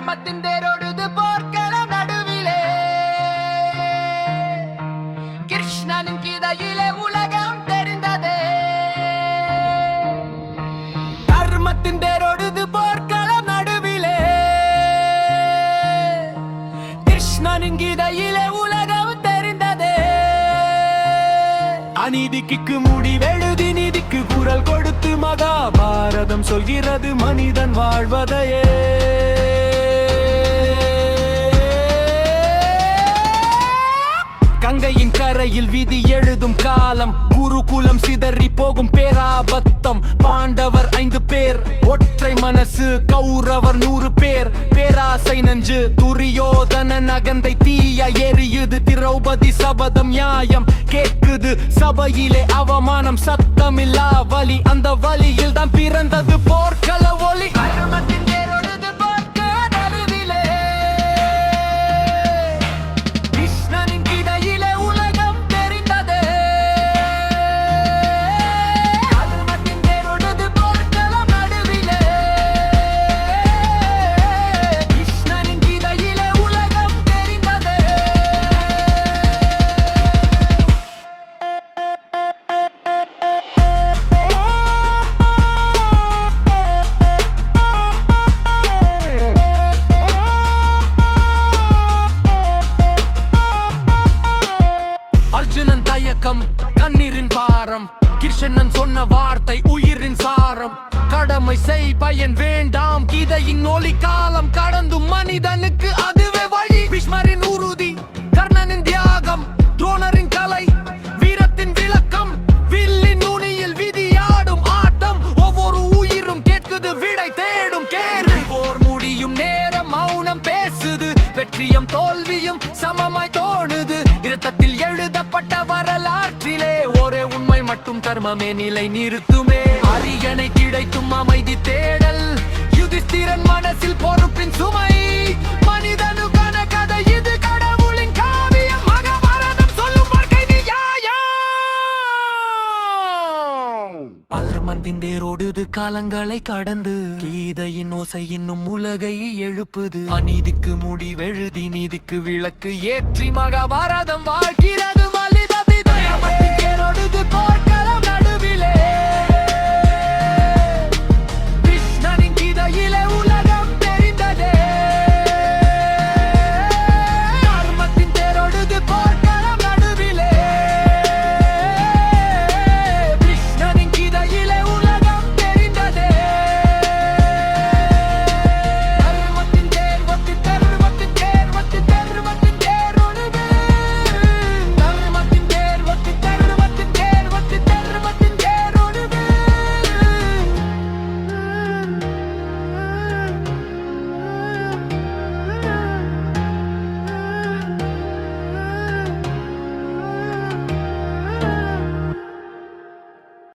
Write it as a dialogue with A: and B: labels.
A: தர்மத்தின் தேரோடுது போர்க்களம் நடுவிலே. கிருஷ்ணனின் கீதையிலே உலகம் தெரிந்ததே. தர்மத்தின் தேரோடுது போர்க்களம் நடுவிலே. கிருஷ்ணனின் கீதையிலே உலகம் தெரிந்ததே. அநீதிக்கு முடிவெழுதி நீதிக்கு குரல் கொடுத்து மகாபாரதம் சொல்கிறது மனிதன் வாழ்வதையே. கங்கையின் கரையில் விதி எழுதும் காலம், குருகுலம் சிதறி போகும் பேராபத்தம். பாண்டவர் 5 பேர், ஒற்றை மனசு கௌரவர் 100 பேர். பேராசை நஞ்சு துரியோதன அகந்தை தீய எரியுது. திரௌபதி சபதம் நியாயம் கேட்குது. சபையிலே அவமானம் சத்தமில்லா வலி. அந்த வலியில் தான் பிறந்தது போர்க்கள ஒளி. அர்ஜுனன் தயக்கம், கண்ணீரின் பாரம். கிருஷ்ணன் சொன்ன வார்த்தை உயிரின் சாரம். கடமை செய், பயன் வேண்டாம். கீதையின் ஒளி காலம் கடந்தும் மனிதனுக்கு அதுவே வழி. பீஷ்மரின் உறுதி, கர்ணனின் தியாகம், துரோணரின் கலை, வீரத்தின் விளக்கம். வில்லின் நுனியில் விதியாடும் ஆட்டம். ஒவ்வொரு உயிரும் கேட்குது விடை தேடும் கேள்வி. போர் முடியும் நேரம் மௌனம் பேசுது. வெற்றியும் தோல்வியும் சமமாய் தோணுது. இரத்தத்தில் எழுதப்பட்ட வரலாற்றிலே ஒரே உண்மை மட்டும் தர்மமே நிலை நிறுத்துமே. அரியணை கிடைத்தும் அமைதி தேடல். யுதிஷ்டிரன் மனசில் பொறுப்பின் சுமை. மனிதனுக்கான கதை இது, கடவுளின் காவியம். மகாபாரதம் சொல்லும் வாழ்க்கை நியாயம். தர்மத்தின் தேரோடுது காலங்களை கடந்து. கீதையின் ஓசை இன்னும் உலகை எழுப்புது. அநீதிக்கு முடிவெழுதி நீதிக்கு விளக்கு ஏற்றி மகாபாரதம் வாழ்கிறது. மலிதபிதயமத்தின் தேரோடுது போர்க்களம் நடுவிலே.